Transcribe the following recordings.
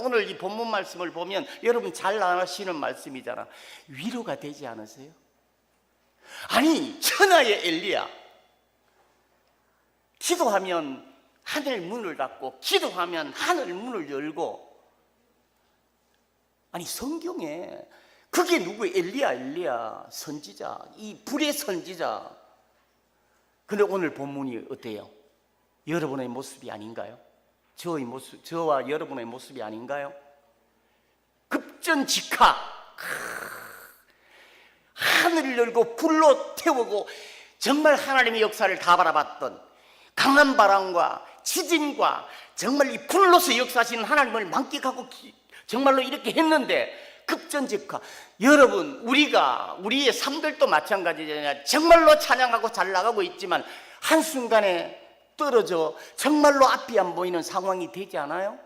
오늘 이 본문 말씀을 보면 여러분 잘 아시는 말씀이잖아. 위로가 되지 않으세요? 아니, 천하의 엘리야, 기도하면 하늘 문을 닫고 기도하면 하늘 문을 열고, 아니 성경에 그게 누구예요? 엘리야 선지자, 이 불의 선지자. 근데 오늘 본문이 어때요? 여러분의 모습이 아닌가요? 저와 여러분의 모습이 아닌가요? 급전직하, 하늘을 열고 불로 태우고 정말 하나님의 역사를 다 바라봤던 강한 바람과 지진과 정말 이 불로서 역사하시는 하나님을 만끽하고 정말로 이렇게 했는데 급전직하. 여러분, 우리의 삶들도 마찬가지잖아요. 정말로 찬양하고 잘 나가고 있지만 한순간에 떨어져 정말로 앞이 안 보이는 상황이 되지 않아요?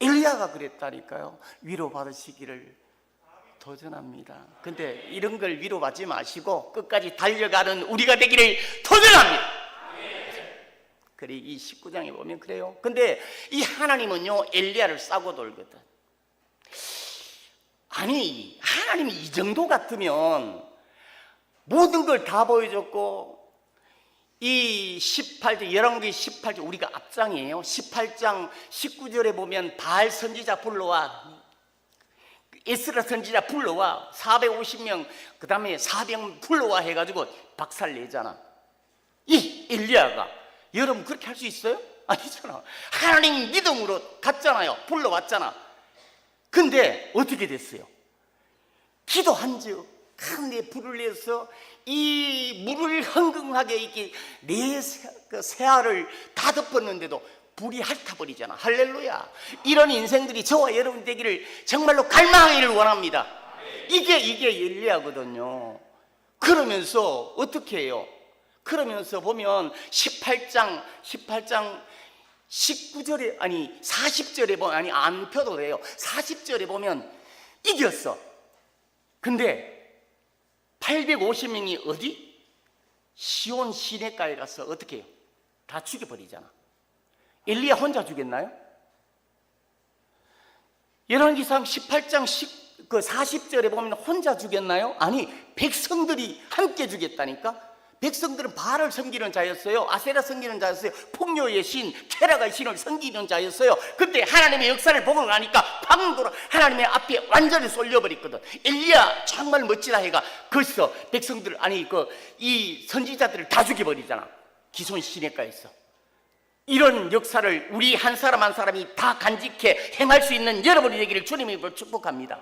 엘리야가 그랬다니까요. 위로받으시기를 도전합니다. 근데 이런 걸 위로받지 마시고 끝까지 달려가는 우리가 되기를 도전합니다. 그래, 이 19장에 보면 그래요. 근데 이 하나님은요, 엘리야를 싸고 돌거든. 아니, 하나님이 이 정도 같으면 모든 걸 다 보여줬고, 이 18절, 열왕기 18절, 우리가 앞장이에요. 18장 19절에 보면 바알 선지자 불러와, 에스라 선지자 불러와, 450명, 그 다음에 400명 불러와 해가지고 박살내잖아. 이 엘리야가, 여러분 그렇게 할 수 있어요? 아니잖아. 하나님 믿음으로 갔잖아요. 불러왔잖아. 근데 어떻게 됐어요? 기도한 즉 하늘에 불을 내서 이 물을 흥건하게 이렇게 네 새알을 다 덮었는데도 불이 핥아버리잖아. 할렐루야. 이런 인생들이 저와 여러분 되기를 정말로 갈망하기를 원합니다. 이게 엘리야거든요. 그러면서 어떻게 해요? 그러면서 보면 18장 19절에, 아니 40절에 보면, 아니 안 펴도 돼요. 40절에 보면 이겼어. 근데 850명이 어디? 시온 시내가에 가서 어떻게 해요? 다 죽여버리잖아. 엘리야 혼자 죽였나요? 열왕기상 18장 40절에 보면 혼자 죽였나요? 아니, 백성들이 함께 죽였다니까. 백성들은 바알을 섬기는 자였어요. 아세라 섬기는 자였어요. 풍요의 신, 테라가의 신을 섬기는 자였어요. 근데 하나님의 역사를 보고 나니까 방도로 하나님의 앞에 완전히 쏠려버렸거든. 엘리야 정말 멋지다 해가 거기서 백성들, 아니 이 선지자들을 다 죽여버리잖아. 기손 시내가에서. 이런 역사를 우리 한 사람 한 사람이 다 간직해 행할 수 있는 여러분이 되기를 주님의 이름으로 축복합니다.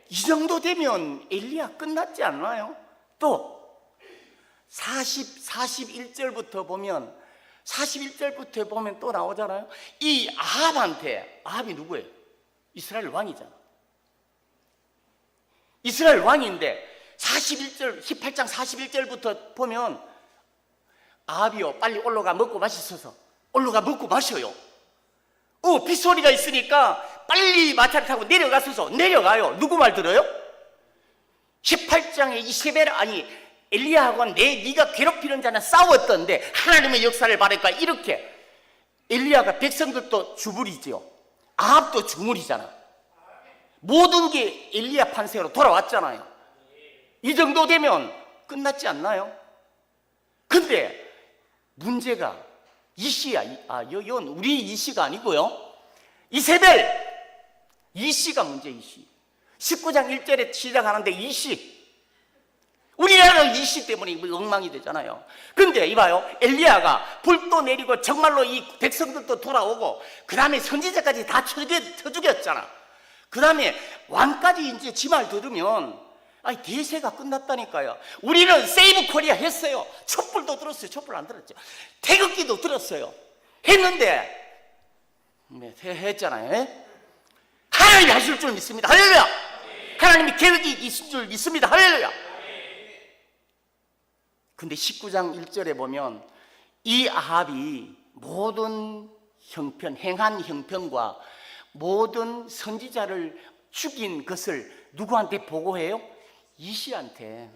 이 정도 되면 엘리야 끝났지 않나요? 또 41절부터 보면, 41절부터 보면 또 나오잖아요. 이 아합한테, 아합이 누구예요? 이스라엘 왕이잖아. 이스라엘 왕인데 18장 41절부터 보면 아합이요, 빨리 올라가 먹고 마시소서. 올라가 먹고 마셔요. 빗소리가 있으니까 빨리 마차를 타고 내려가소서. 내려가요. 누구 말 들어요? 18장에 이세벨, 아니 엘리야하고 네가 괴롭히는 자는 싸웠던데 하나님의 역사를 바라니까 이렇게 엘리야가 백성들도 주불이죠. 아합도 주물이잖아. 모든 게 엘리야 판세로 돌아왔잖아요. 이 정도 되면 끝났지 않나요? 근데 문제가 이시야. 이건 우리 이시가 아니고요. 이세벨, 이시가 문제. 이시 19장 1절에 시작하는데 이시, 우리나라는 이시 때문에 엉망이 되잖아요. 근데 이봐요, 엘리야가 불도 내리고 정말로 이 백성들도 돌아오고 그 다음에 선지자까지 다 쳐 죽였잖아. 그 다음에 왕까지 이제 지 말 들으면 아니 대세가 끝났다니까요. 우리는 세이브 코리아 했어요. 촛불도 들었어요. 촛불 안 들었죠. 태극기도 들었어요. 했는데 했잖아요. 하나님이 하실 줄 믿습니다. 할렐루야. 하나님이 계획이 있을 줄 믿습니다. 할렐루야. 근데 19장 1절에 보면 이 아합이 모든 형편, 행한 형편과 모든 선지자를 죽인 것을 누구한테 보고해요? 이시한테,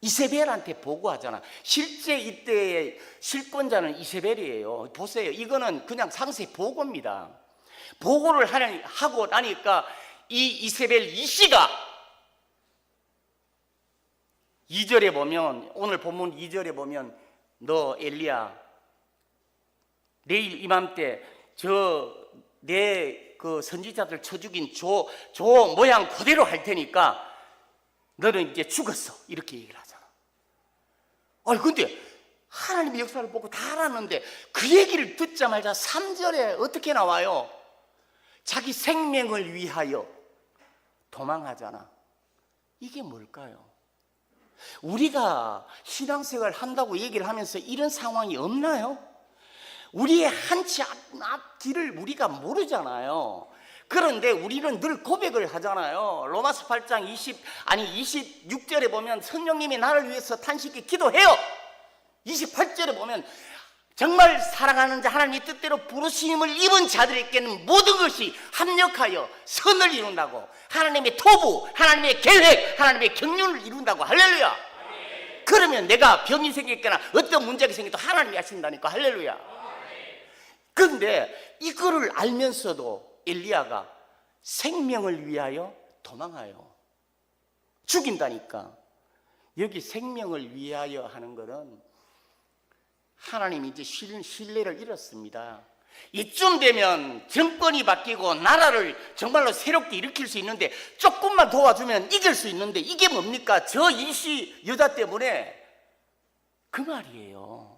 이세벨한테 보고하잖아. 실제 이때의 실권자는 이세벨이에요. 보세요. 이거는 그냥 상세 보고입니다. 보고를 하고 나니까 이 이세벨 이씨가 2절에 보면, 오늘 본문 2절에 보면, 너 엘리야 내일 이맘때 내 그 선지자들 쳐 죽인 조 모양 그대로 할 테니까 너는 이제 죽었어, 이렇게 얘기를 하잖아. 아니 근데 하나님의 역사를 보고 다 알았는데 그 얘기를 듣자마자 3절에 어떻게 나와요? 자기 생명을 위하여 도망하잖아. 이게 뭘까요? 우리가 신앙생활 한다고 얘기를 하면서 이런 상황이 없나요? 우리의 한치 앞뒤를 우리가 모르잖아요. 그런데 우리는 늘 고백을 하잖아요. 로마서 8장 26절에 보면 성령님이 나를 위해서 탄식히 기도해요. 28절에 보면 정말 사랑하는 자, 하나님의 뜻대로 부르심을 입은 자들에게는 모든 것이 합력하여 선을 이룬다고, 하나님의 토부, 하나님의 계획, 하나님의 경륜을 이룬다고. 할렐루야. 그러면 내가 병이 생겼거나 어떤 문제가 생겨도 하나님이 하신다니까. 할렐루야. 그런데 이거를 알면서도 엘리야가 생명을 위하여 도망하여 죽인다니까. 여기 생명을 위하여 하는 것은 하나님이 이제 신뢰를 잃었습니다. 이쯤 되면 정권이 바뀌고 나라를 정말로 새롭게 일으킬 수 있는데, 조금만 도와주면 이길 수 있는데, 이게 뭡니까? 저 이씨 여자 때문에. 그 말이에요.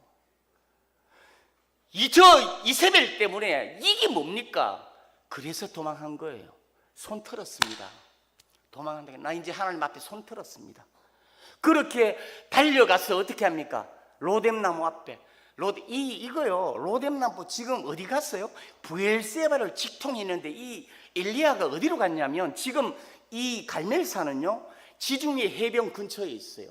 저 이세벨 때문에 이게 뭡니까? 그래서 도망한 거예요. 손 털었습니다. 도망한다. 나 이제 하나님 앞에 손 털었습니다. 그렇게 달려가서 어떻게 합니까? 로뎀나무 앞에. 이거요. 로뎀나무 지금 어디 갔어요? 브엘세바를 직통했는데 이 엘리야가 어디로 갔냐면, 지금 이 갈멜산은요 지중해 해변 근처에 있어요.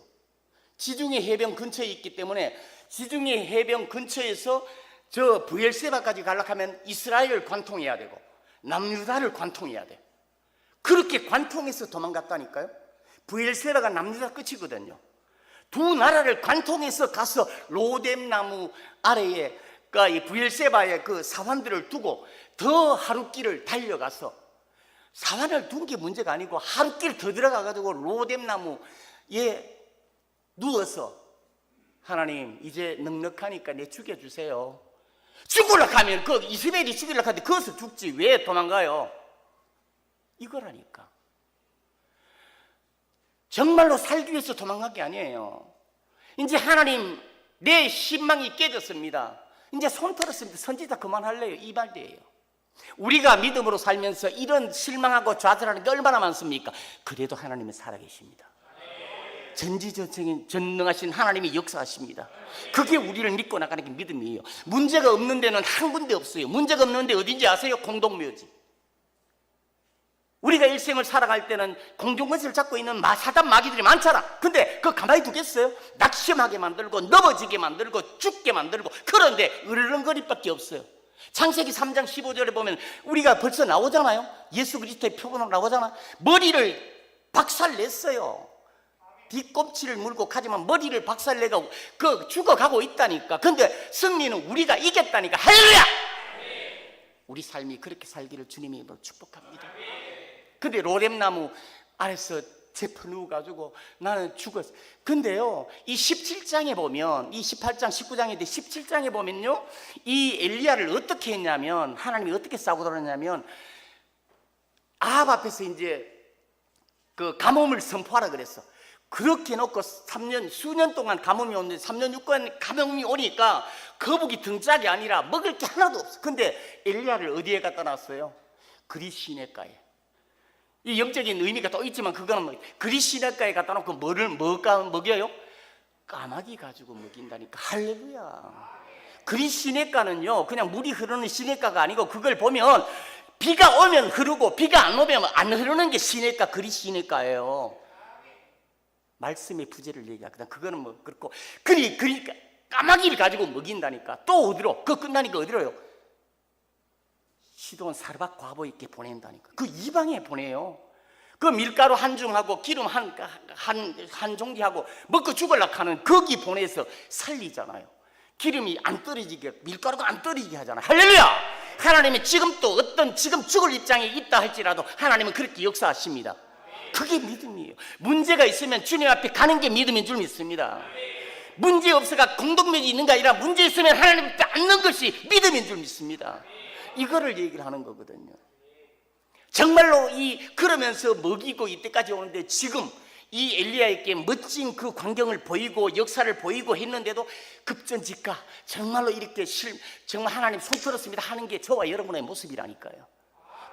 지중해 해변 근처에 있기 때문에 지중해 해변 근처에서 저 브엘세바까지 가려고 하면 이스라엘을 관통해야 되고 남유다를 관통해야 돼. 그렇게 관통해서 도망갔다니까요. 브엘세바가 남유다 끝이거든요. 두 나라를 관통해서 가서 로뎀나무 아래에 이 브엘세바의 그 사환들을 두고 더 하룻길을 달려가서, 사환을 둔 게 문제가 아니고 하룻길 더 들어가가지고 로뎀나무에 누워서, 하나님 이제 넉넉하니까 내 죽여주세요. 죽으려고 하면 그 이스라엘이 죽이려고 하는데 거기서 죽지 왜 도망가요? 이거라니까. 정말로 살기 위해서 도망간 게 아니에요. 이제 하나님 내 신망이 깨졌습니다. 이제 손 털었습니다. 선지자 그만할래요. 이 말이에요. 우리가 믿음으로 살면서 이런 실망하고 좌절하는 게 얼마나 많습니까? 그래도 하나님은 살아계십니다. 전지전능하신 하나님이 역사하십니다. 그게 우리를 믿고 나가는 게 믿음이에요. 문제가 없는 데는 한 군데 없어요. 문제가 없는 데 어딘지 아세요? 공동묘지. 우리가 일생을 살아갈 때는 공중권세를 잡고 있는 사단 마귀들이 많잖아. 근데 그거 가만히 두겠어요? 낙심하게 만들고 넘어지게 만들고 죽게 만들고, 그런데 으르렁거리밖에 없어요. 창세기 3장 15절에 보면 우리가 벌써 나오잖아요. 예수 그리스도의 표본으로 나오잖아. 머리를 박살냈어요. 뒤꿈치를 물고 가지만 머리를 박살내고 죽어가고 있다니까. 근데 승리는 우리가 이겼다니까. 할렐루야! 우리 삶이 그렇게 살기를 주님의 이름으로 축복합니다. 근데 로뎀나무 아래서 제퍼 누워가지고 나는 죽었어. 근데요, 이 17장에 보면, 이 18장 19장인데 17장에 보면요, 이 엘리야를 어떻게 했냐면, 하나님이 어떻게 싸고 돌았냐면, 아합 앞에서 이제 그 가뭄을 선포하라 그랬어. 그렇게 놓고 수년 동안 가뭄이 오는데 3년 6개월 가뭄이 오니까 거북이 등짝이 아니라 먹을 게 하나도 없어. 근데 엘리야를 어디에 갖다 놨어요? 그리시네가에. 이 영적인 의미가 또 있지만 그거는 그리시네가에 갖다 놓고 뭐가 먹여요? 까마귀 가지고 먹인다니까. 할렐루야. 그리시네가는요 그냥 물이 흐르는 시내가가 아니고, 그걸 보면 비가 오면 흐르고 비가 안 오면 안 흐르는 게 시내가, 그리시네가예요. 말씀의 부재를 얘기하거든. 그거는 뭐 그렇고, 그러니까 까마귀를 가지고 먹인다니까. 또 어디로? 그거 끝나니까 어디로요? 시돈 사르밧 과부에게 보낸다니까. 그 이방에 보내요. 그 밀가루 한 줌하고 기름 한 종기하고 먹고 죽으려고 하는 거기 보내서 살리잖아요. 기름이 안 떨어지게, 밀가루가 안 떨어지게 하잖아요. 할렐루야! 하나님은 지금 또 어떤 지금 죽을 입장에 있다 할지라도 하나님은 그렇게 역사하십니다. 그게 믿음이에요. 문제가 있으면 주님 앞에 가는 게 믿음인 줄 믿습니다. 문제 없어가 공동묘지 있는 게 아니라 문제 있으면 하나님 앞에 앉는 것이 믿음인 줄 믿습니다. 이거를 얘기를 하는 거거든요. 정말로 그러면서 먹이고 이때까지 오는데 지금 이 엘리야에게 멋진 그 광경을 보이고 역사를 보이고 했는데도 급전직하 정말로 이렇게 정말 하나님 손 들었습니다 하는 게 저와 여러분의 모습이라니까요.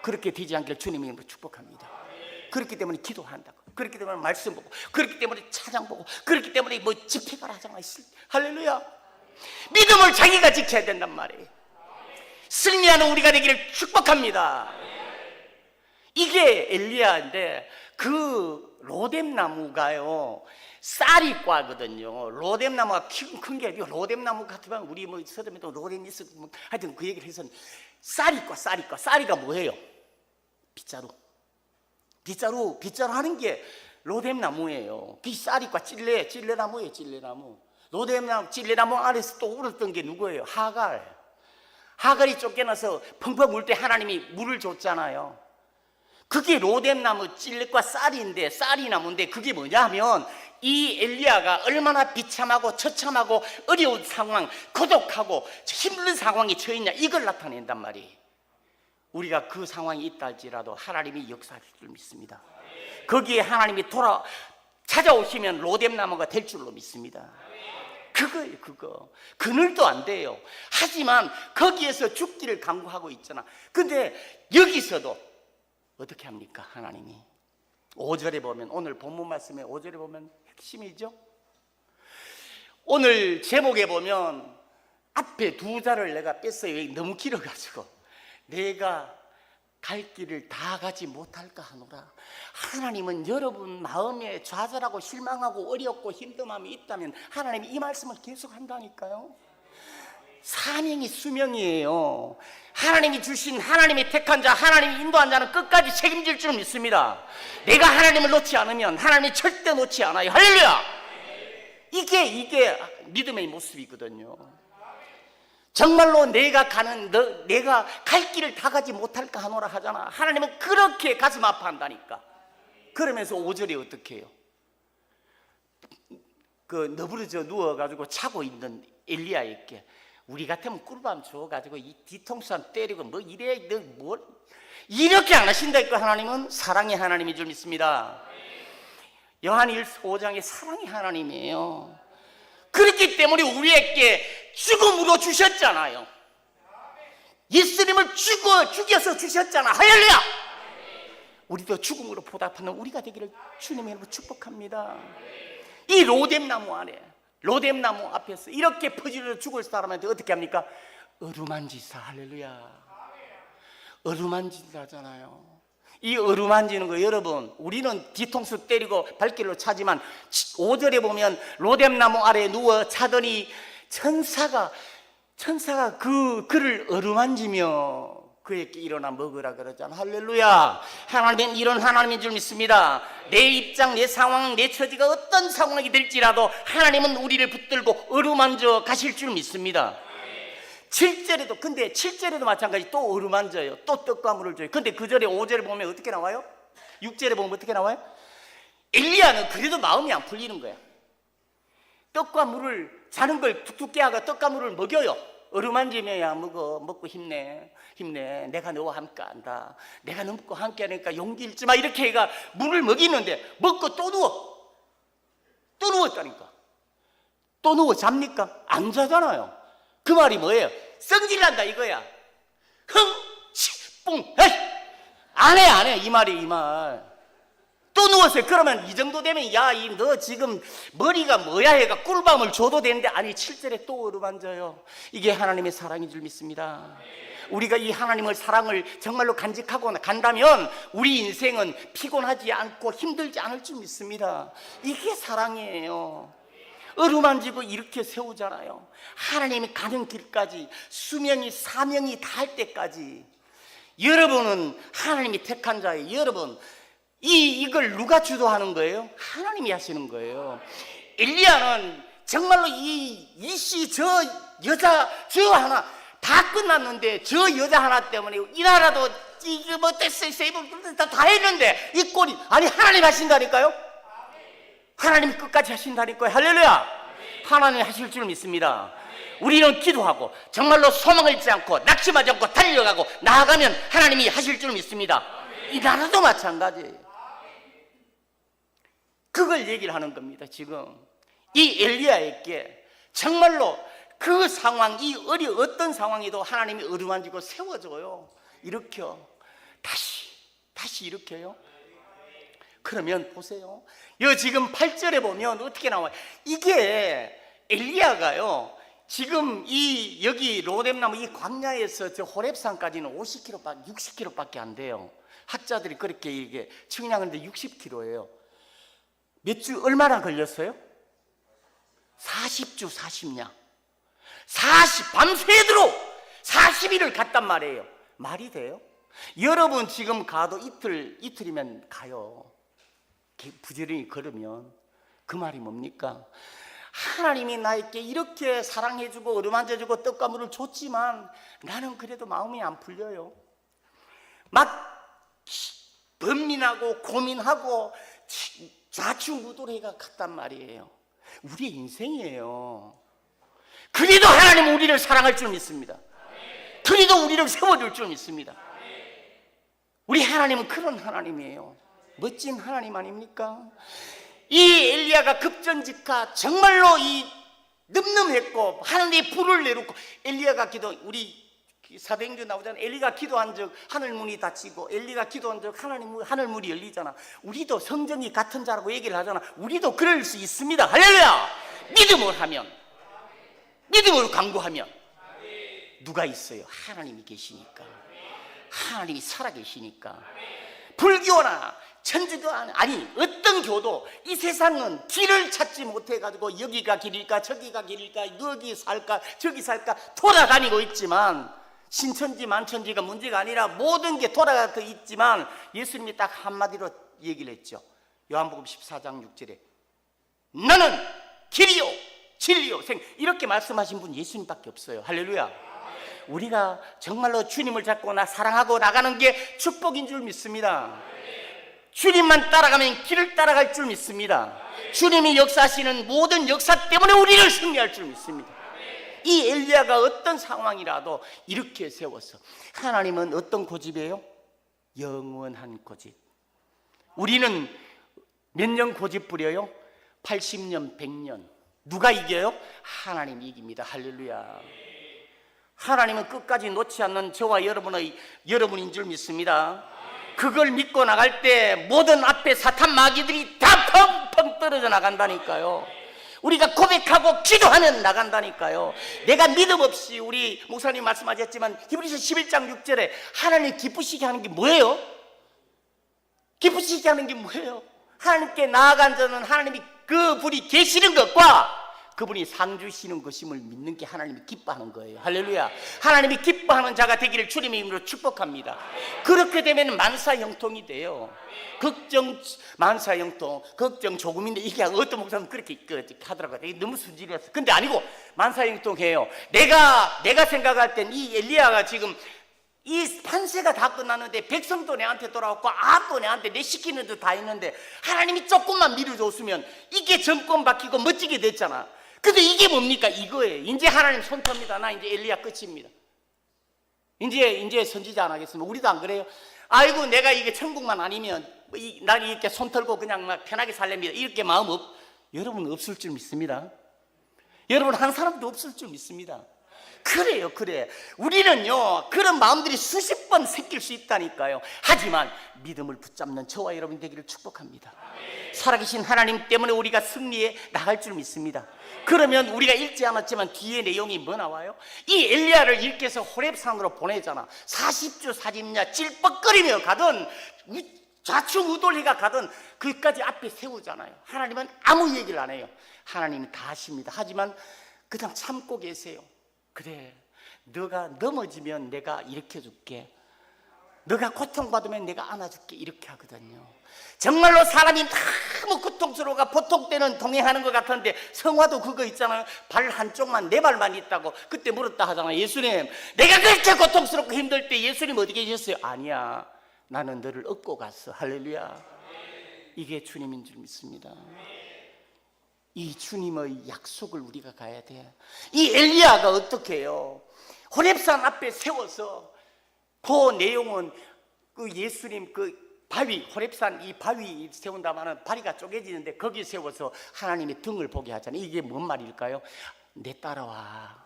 그렇게 되지 않기를 주님의 이름으로 축복합니다. 그렇기 때문에 기도한다고, 그렇기 때문에 말씀 보고, 그렇기 때문에 찬양 보고, 그렇기 때문에 뭐 집회가 하잖아요. 할렐루야. 믿음을 자기가 지켜야 된단 말이에요. 승리하는 우리가 되기를 축복합니다. 이게 엘리야인데 그 로뎀나무가요 쌀이과거든요. 로뎀나무가 큰 게 아니고 로뎀나무 같으면 우리 뭐 서점에도 로뎀이 있어 뭐 하여튼 그 얘기를 해서 쌀이가 뭐예요? 빗자루 하는 게 로뎀나무예요. 그 쌀이과 찔레나무예요. 찔레나무. 로뎀나무 찔레나무 아래서 또 울었던 게 누구예요? 하갈이 쫓겨나서 펑펑 울 때 하나님이 물을 줬잖아요. 그게 로뎀나무 찔레과 쌀인데 쌀이 나무인데 그게 뭐냐면 이 엘리야가 얼마나 비참하고 처참하고 어려운 상황, 고독하고 힘든 상황에 처했냐 이걸 나타낸단 말이에요. 우리가 그 상황이 있다 할지라도 하나님이 역사하실 줄 믿습니다. 거기에 하나님이 찾아오시면 로뎀나무가 될 줄로 믿습니다. 그거예요. 그거 그늘도 안 돼요. 하지만 거기에서 죽기를 강구하고 있잖아. 근데 여기서도 어떻게 합니까? 하나님이 5절에 보면, 오늘 본문 말씀에 5절에 보면 핵심이죠. 오늘 제목에 보면 앞에 두 자를 내가 뺐어요. 너무 길어가지고 내가 갈 길을 다 가지 못할까 하노라. 하나님은 여러분 마음에 좌절하고 실망하고 어렵고 힘듦함이 있다면 하나님이 이 말씀을 계속 한다니까요. 사명이 수명이에요. 하나님이 주신, 하나님이 택한 자, 하나님이 인도한 자는 끝까지 책임질 줄 믿습니다. 내가 하나님을 놓지 않으면 하나님이 절대 놓지 않아요. 할렐루야. 이게 믿음의 모습이거든요. 정말로 내가 갈 길을 다 가지 못할까 하노라 하잖아. 하나님은 그렇게 가슴 아파한다니까. 그러면서 5절에 어떻게 해요? 그 너부러져 누워가지고 자고 있는 엘리야에게 우리 같으면 꿀밤 줘가지고 이 뒤통수 한 때리고 뭐 이래 이렇게 안 하신다니까. 하나님은 사랑의 하나님인 줄 믿습니다. 요한 5장의 사랑의 하나님이에요. 그렇기 때문에 우리에게 죽음으로 주셨잖아요. 예수님을 죽여서 주셨잖아. 할렐루야. 우리도 죽음으로 보답하는 우리가 되기를 주님의 이름으로 축복합니다. 이 로뎀나무 안에, 로뎀나무 앞에서 이렇게 퍼질러 죽을 사람한테 어떻게 합니까? 어루만지사. 할렐루야. 어루만진다잖아요. 이 어루만지는 거 여러분, 우리는 뒤통수 때리고 발길로 차지만 5절에 보면 로뎀나무 아래에 누워 자더니 천사가 그를 어루만지며 그에게 일어나 먹으라 그러잖아. 할렐루야. 하나님은 이런 하나님인 줄 믿습니다. 내 입장, 내 상황, 내 처지가 어떤 상황이 될지라도 하나님은 우리를 붙들고 어루만져 가실 줄 믿습니다. 7절에도, 근데 7절에도 마찬가지 또 어루만져요. 또 떡과 물을 줘요. 근데 그 절에 5절에 보면 어떻게 나와요? 6절에 보면 어떻게 나와요? 엘리야는 그래도 마음이 안 풀리는 거야. 떡과 물을, 자는 걸 툭툭 깨하고 떡과 물을 먹여요. 어루만지며야 먹고 힘내. 내가 너와 함께 한다. 내가 넘고 함께 하니까 용기 잃지 마. 이렇게 해가 물을 먹이는데 먹고 또 누웠다니까. 또 누워 잡니까? 안 자잖아요. 그 말이 뭐예요? 성질난다 이거야. 뿡 안 해 이 말이. 또 누웠어요. 그러면 이 정도 되면 야, 너 지금 머리가 뭐야 해가 꿀밤을 줘도 되는데, 아니 7절에 또 어루만져요. 이게 하나님의 사랑인 줄 믿습니다. 우리가 이 하나님의 사랑을 정말로 간직하고 간다면 우리 인생은 피곤하지 않고 힘들지 않을 줄 믿습니다. 이게 사랑이에요. 어루만지고 이렇게 세우잖아요. 하나님이 가는 길까지, 수명이 사명이 다할 때까지. 여러분은 하나님이 택한 자예요. 여러분, 이걸 누가 주도하는 거예요? 하나님이 하시는 거예요. 엘리야는 정말로 이씨 저 여자 저 하나 다 끝났는데 저 여자 하나 때문에 이 나라도 이게 뭐 세이브 다 했는데 이 꼴이, 아니 하나님 하신다니까요. 하나님이 끝까지 하신다니까요. 할렐루야. 하나님이 하실 줄 믿습니다. 우리는 기도하고 정말로 소망을 잃지 않고 낙심하지 않고 달려가고 나아가면 하나님이 하실 줄 믿습니다. 이 나라도 마찬가지예요. 그걸 얘기를 하는 겁니다. 지금 이 엘리야에게 정말로 그 상황, 이 어떤 상황에도 하나님이 어루만지고 세워줘요. 일으켜 다시 일으켜요. 그러면 보세요. 여 지금 8절에 보면 어떻게 나와요? 이게 엘리야가요, 지금 이 여기 로뎀나무 이 광야에서 저 호렙산까지는 50km, 60km밖에 안 돼요. 학자들이 그렇게 이게 측량하는데 60km예요. 몇 주 얼마나 걸렸어요? 40주 40냐. 밤새도록 40일을 갔단 말이에요. 말이 돼요? 여러분 지금 가도 이틀이면 가요. 부지런히 걸으면. 그 말이 뭡니까? 하나님이 나에게 이렇게 사랑해주고 어루만져주고 떡과 물을 줬지만 나는 그래도 마음이 안 풀려요. 막 번민하고 고민하고 좌충우돌해가 갔단 말이에요. 우리의 인생이에요. 그래도 하나님은 우리를 사랑할 줄 믿습니다. 그래도 우리를 세워줄 줄 믿습니다. 우리 하나님은 그런 하나님이에요. 멋진 하나님 아닙니까? 이 엘리야가 급전직하 정말로 이 늠름했고 하늘의 불을 내놓고 엘리야가 기도, 우리 사도행전 나오잖아요. 엘리가 기도한 적 하늘 문이 닫히고 엘리가 기도한 적 하늘 문이 열리잖아. 우리도 성전이 같은 자라고 얘기를 하잖아. 우리도 그럴 수 있습니다. 할렐루야. 믿음을 하면, 믿음으로 강구하면 누가 있어요? 하나님이 계시니까. 하나님이 살아계시니까. 불교나 천주교 아니 어떤 교도 이 세상은 길을 찾지 못해가지고 여기가 길일까 저기가 길일까 여기 살까 저기 살까 돌아다니고 있지만, 신천지 만천지가 문제가 아니라 모든 게 돌아가 있지만 예수님이 딱 한마디로 얘기를 했죠. 요한복음 14장 6절에 나는 길이요 진리요 생, 이렇게 말씀하신 분 예수님밖에 없어요. 할렐루야. 우리가 정말로 주님을 잡고 사랑하고 나가는 게 축복인 줄 믿습니다. 주님만 따라가면 길을 따라갈 줄 믿습니다. 주님이 역사하시는 모든 역사 때문에 우리를 승리할 줄 믿습니다. 이 엘리야가 어떤 상황이라도 이렇게 세워서, 하나님은 어떤 고집이에요? 영원한 고집. 우리는 몇 년 고집 부려요? 80년, 100년. 누가 이겨요? 하나님이 이깁니다. 할렐루야. 하나님은 끝까지 놓지 않는 저와 여러분인 줄 믿습니다. 그걸 믿고 나갈 때 모든 앞에 사탄 마귀들이 다 펑펑 떨어져 나간다니까요. 우리가 고백하고 기도하면 나간다니까요. 내가 믿음 없이, 우리 목사님 말씀하셨지만 히브리서 11장 6절에 하나님 기쁘시게 하는 게 뭐예요? 기쁘시게 하는 게 뭐예요? 하나님께 나아간 자는 하나님이 그분이 계시는 것과 그분이 상 주시는 것임을 믿는 게 하나님이 기뻐하는 거예요. 할렐루야. 하나님이 기뻐하는 자가 되기를 주님의 이름으로 축복합니다. 그렇게 되면 만사형통이 돼요. 걱정 만사형통, 걱정 조금인데, 이게 어떤 목사님 그렇게 하더라고요. 이게 너무 순진해서. 근데 아니고 만사형통해요. 내가 생각할 땐 이 엘리야가 지금 이 판세가 다 끝났는데 백성도 내한테 돌아왔고 아합도 내한테 내 시키는 듯 다 했는데 하나님이 조금만 밀어줬으면 이게 정권 바뀌고 멋지게 됐잖아. 근데 이게 뭡니까? 이거예요. 이제 하나님 손톱니다. 나 이제 엘리야 끝입니다. 이제 선지자 안 하겠습니다. 우리도 안 그래요? 아이고 내가 이게 천국만 아니면 난 이렇게 손 털고 그냥 막 편하게 살랍니다. 이렇게 마음 여러분 없을 줄 믿습니다. 여러분 한 사람도 없을 줄 믿습니다. 그래요. 우리는요 그런 마음들이 수십 번 생길 수 있다니까요. 하지만 믿음을 붙잡는 저와 여러분 되기를 축복합니다. 살아계신 하나님 때문에 우리가 승리에 나갈 줄 믿습니다. 그러면 우리가 읽지 않았지만 뒤에 내용이 뭐 나와요? 이 엘리야를 일깨서 호렙산으로 보내잖아. 40주 40냐 찔뻑거리며 가든 좌충우돌해가 가든 그까지 앞에 세우잖아요. 하나님은 아무 얘기를 안 해요. 하나님은 다 하십니다. 하지만 그냥 참고 계세요. 그래, 너가 넘어지면 내가 일으켜줄게. 너가 고통받으면 내가 안아줄게 이렇게 하거든요. 정말로 사람이 너무 고통스러워가 보통 때는 동행하는 것 같은데 성화도 그거 있잖아요. 발 한쪽만 내 발만 있다고 그때 물었다 하잖아요. 예수님 내가 그렇게 고통스럽고 힘들 때 예수님 어디 계셨어요? 아니야 나는 너를 업고 갔어. 할렐루야. 이게 주님인 줄 믿습니다. 이 주님의 약속을 우리가 가야 돼. 이 엘리야가 어떻게 해요? 호렙산 앞에 세워서 그 내용은 그 예수님 그 바위, 호렙산 이 바위 세운다마는 바위가 쪼개지는데 거기 세워서 하나님의 등을 보게 하잖아요. 이게 뭔 말일까요? 내 따라와.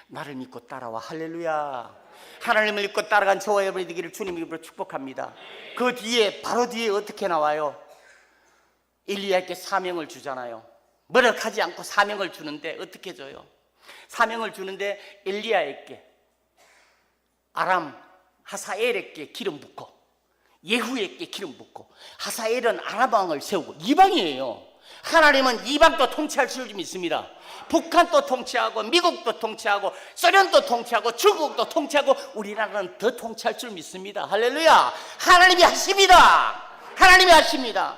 나를 믿고 따라와. 할렐루야. 하나님을 믿고 따라간 저와 여러분이 되기를 주님의 이름으로 축복합니다. 그 뒤에 바로 뒤에 어떻게 나와요? 엘리야에게 사명을 주잖아요. 머쓱하지 않고 사명을 주는데 어떻게 줘요? 사명을 주는데 엘리야에게 아람 하사엘에게 기름 붓고 예후에게 기름 붓고 하사엘은 아람 왕을 세우고 이방이에요. 하나님은 이방도 통치할 줄 믿습니다. 북한도 통치하고 미국도 통치하고 소련도 통치하고 중국도 통치하고 우리나라는 더 통치할 줄 믿습니다. 할렐루야. 하나님이 하십니다. 하나님이 하십니다.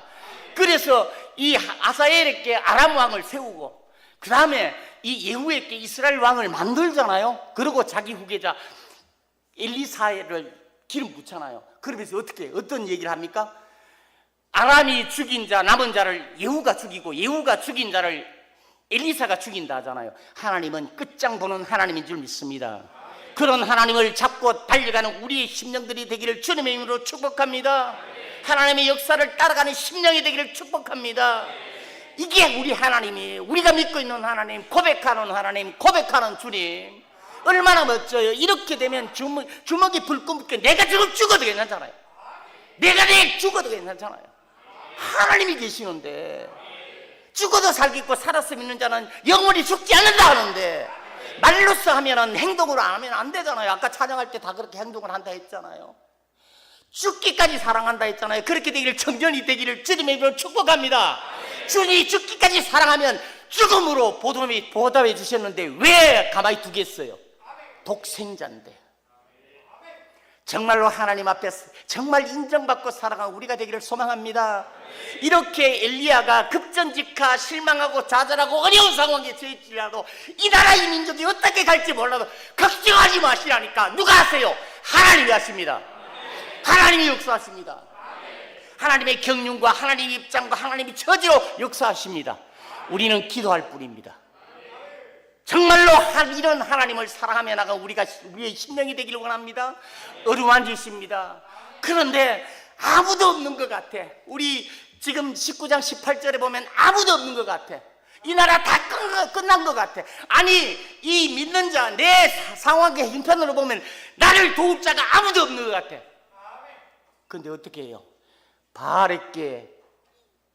그래서 이 하사엘에게 아람 왕을 세우고 그 다음에 이 예후에게 이스라엘 왕을 만들잖아요. 그리고 자기 후계자 엘리사를 기름 붓잖아요. 그러면서 어떤 얘기를 합니까? 아람이 죽인 자 남은 자를 예후가 죽이고 예후가 죽인 자를 엘리사가 죽인다 하잖아요. 하나님은 끝장 보는 하나님인 줄 믿습니다. 그런 하나님을 잡고 달려가는 우리의 심령들이 되기를 주님의 이름으로 축복합니다. 하나님의 역사를 따라가는 심령이 되기를 축복합니다. 이게 우리 하나님이에요. 우리가 믿고 있는 하나님, 고백하는 하나님, 고백하는 주님. 얼마나 멋져요. 이렇게 되면 주먹이 불끈 붙게 내가 지금 죽어도 괜찮잖아요. 내가 내일 죽어도 괜찮잖아요. 하나님이 계시는데 죽어도 살겠고 살아서 믿는 자는 영원히 죽지 않는다 하는데 말로써 하면은 행동으로 안 하면 안 되잖아요. 아까 찬양할 때 다 그렇게 행동을 한다 했잖아요. 죽기까지 사랑한다 했잖아요. 그렇게 되기를 청년이 되기를 주님의 이름으로 축복합니다. 주님이 죽기까지 사랑하면 죽음으로 보답해 주셨는데 왜 가만히 두겠어요? 독생자인데 정말로 하나님 앞에서 정말 인정받고 살아가는 우리가 되기를 소망합니다. 이렇게 엘리야가 급전직하 실망하고 좌절하고 어려운 상황에 처했지라도 이 나라 이 민족이 어떻게 갈지 몰라도 걱정하지 마시라니까. 누가 하세요? 하나님이 하십니다. 하나님이 역사하십니다. 하나님의 경륜과 하나님의 입장과 하나님의 처지로 역사하십니다. 우리는 기도할 뿐입니다. 정말로 이런 하나님을 사랑하며 나가 우리의 심령이 되기를 원합니다. 어루만지십니다. 그런데 아무도 없는 것 같아. 우리 지금 19장 18절에 보면 아무도 없는 것 같아. 이 나라 다 끝난 것 같아. 아니 이 믿는 자 내 상황의 형편으로 보면 나를 도울 자가 아무도 없는 것 같아. 그런데 어떻게 해요? 바알에게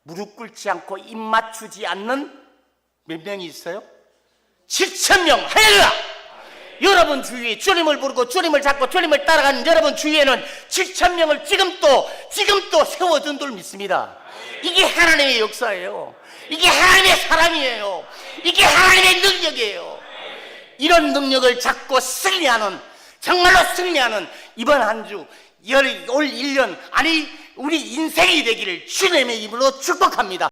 무릎 꿇지 않고 입 맞추지 않는 몇 명이 있어요? 7,000명. 할렐루야. 여러분 주위에 주님을 부르고 주님을 잡고 주님을 따라가는 여러분 주위에는 7,000명을 지금 또 세워준 줄 믿습니다. 이게 하나님의 역사예요. 이게 하나님의 사랑이에요. 이게 하나님의 능력이에요. 이런 능력을 잡고 승리하는, 정말로 승리하는 이번 한 주, 올 1년, 아니 우리 인생이 되기를 주님의 이름으로 축복합니다.